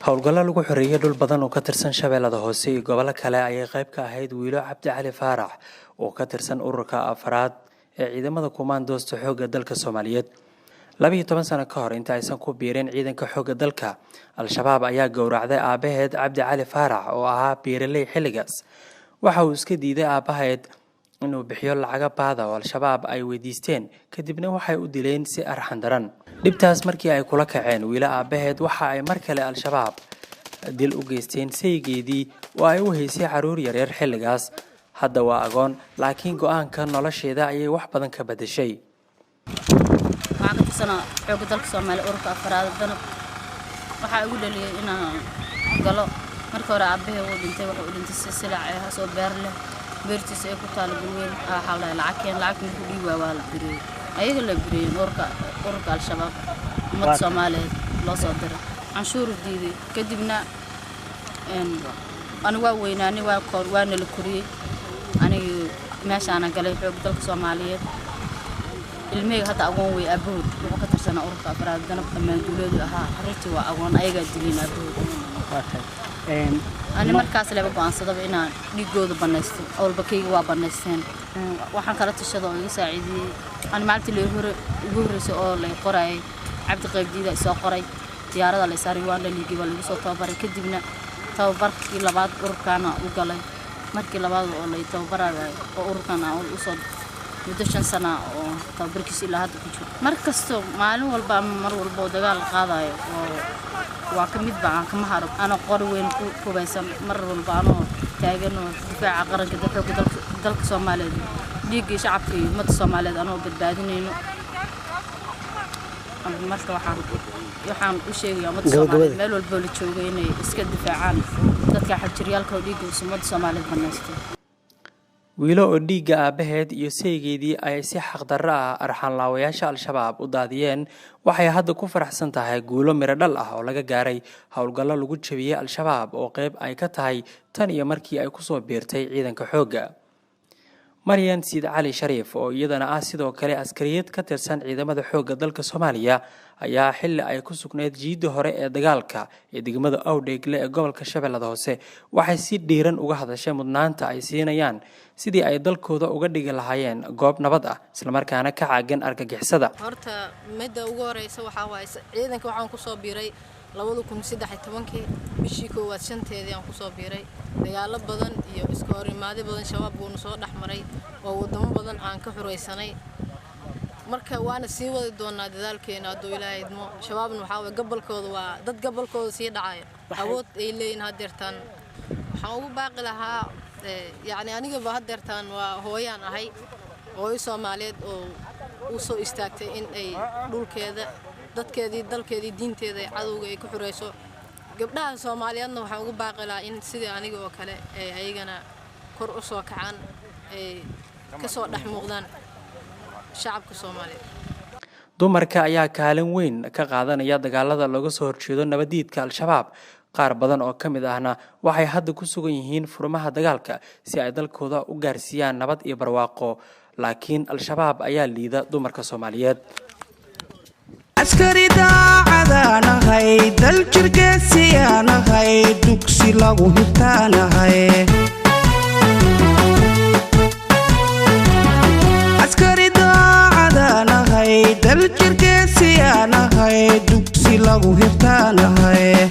howlgalla lagu xoreeyay dhul badan oo ka tirsan Shabeellada Hoose iyo gobollo kale ayay qayb ka ahayd wiilo Cabdi Cali Faarax oo ka tirsan ururka afraad ee ciidamada kumaandoosta xoogga dalka Soomaaliyeed 12 sano ka hor inta aysan ku biirin ciidanka xoogga dalka Al-Shabaab ayaa gowracday aabaheed Cabdi Cali Faarax oo ahaa beeraley xilligaas waxa uu iska diiday aabaheed inuu bixiyo lacag baad oo Al-Shabaab ay weydiisteen kadibna waxay u dileen si arxan daran dhibtaas markii ay kula kaceen wiila aabaheed waxa ay mar kale Al-Shabaab dil u geysteen saygeedii oo ay u haysay caruur yar xilligaas hadda waa agoon laakiin go'aanka nolosheeda ayay wax badan ka bedeshay waxaan xoogga dalka Soomaaliya ururka afraad danab waxa ugu dhaliyay inaan galo markii hore aabaheed uu dhintay waxa uu dhintay silsilaa ah soo beer leh beertiisa ay ku taal gulweyn xalay lacag ku dhiiba waa la diray ayaga la diray ururka Al-Shabaab umad Soomaaliyeed loo soo diray canshuur diiday kadibna aniga weynaani waan la kuriyay aniga meeshaan galay xoogga dalka Soomaaliyeed ilmeyga hadda agoon way abuur wuxuu ka tirsanaa ururka afraad danab amaan dawladdu ahaa xariirtii waa agoon ayaga dilin abuur أنا مركز لعبة بانصدق إنا نيجود بنستين أول بكي وبنستين وحن كرت الشضاء يساعدني أنا معلت اللي يهور سؤال اللي قرأي عبد الغيب جديد سؤال قرأي زيارة اللي صار يوان اللي يجيب اللي يسوي توبر كدبنا توبر كلا بعض أوركانا وقالي مركي لبعض اللي توبر أوركانا أو الأصل مدشن سنة أو توبر كسي لهذا كله مركز تو معلوم والبا مر والبا دجال قاضي وكميد بقى كم هرب أنا قروين كوبايسم مرة والبانو تاجنو دفاع قرن كده دلك Soomaali ديجي شعبي مد Soomaali أنا بدبادينه marka waxaan u sheegayaa mad Soomaali meel walba la joogo inay iska difaacaan dadka xajiriyalka oo dhiig umad Soomaali banaysto wiilo oo dhiiga aabaheed iyo saygeedii ay si xaq darro ah arxan laawayaasha Al-Shabaab u daadiyeen waxay hadda ku faraxsan tahay guulo miro dhal ah oo laga gaaray howlgallo lagu jabiyay Al-Shabaab oo qayb ay ka tahay tan iyo markii ay ku soo biirtay ciidanka xoogga Maryan Siid Cali Shariif oo iyadana ah sidoo kale askariyad ka tirsan ciidamada xoogga dalka Soomaaliya ayaa xilli ay ku sugnayd jiidda hore ee dagaalka ee degmada Awdheegle ee gobolka Shabeellada Hoose waxay si dhiiran uga hadashay mudnaanta ay siinayaan sidii ay dalkooda uga dhigi lahaayeen goob nabad ah isla markaana ka caagan argagixisada horta midda ugu horeysa waxa waay ciidanka waxaan ku soo biiray 2013 bishii koowaad shanteedii aan ku soo biiray dagaalo badan iyo iska horimaado badan shabaab uu soo dhaxmaray oo wadamo badan aan ka xureysanay marka waana sii wadi doonaa dadaalkeena haduu Ilaahay idmo shabaabna waxa way gobolkooda waa dad gobolkooda sii dhacay awood ay leeyihiin hadeertan waxaan ugu baaqi lahaa يعني أنا جب هالدرتان وهويان هاي هوي Soomaaliyeed oo u soo istaagtay in ay dhulkeeda dadkeedii dalkeedii diinteeda cadawga ay ku xureyso gabdhaha Soomaaliyeedna waxaan ugu baaqi lahaa in sidii aniga oo kale ay ayagana kor u soo kacaan ay ka soo dhex muuqdaan shacabka Soomaaliyeed dumarka ayaa kaalin weyn ka qaadanaya dagaalada laga soo horjeedo nabadiidka Al-Shabaab qaar badan oo kamid ahna waxay hadda ku sugan yihiin furmaha dagaalka si ay dalkooda u gaarsiiyaan nabad iyo barwaaqo laakiin Al-Shabaab ayaa liida dumarka Soomaaliyeed askari daacadana hay dal jirgeesiyana hay dugsi lagu hirtaana hay askari daacadana hay dal jirgeesiyana hay dugsi lagu hirtaana hay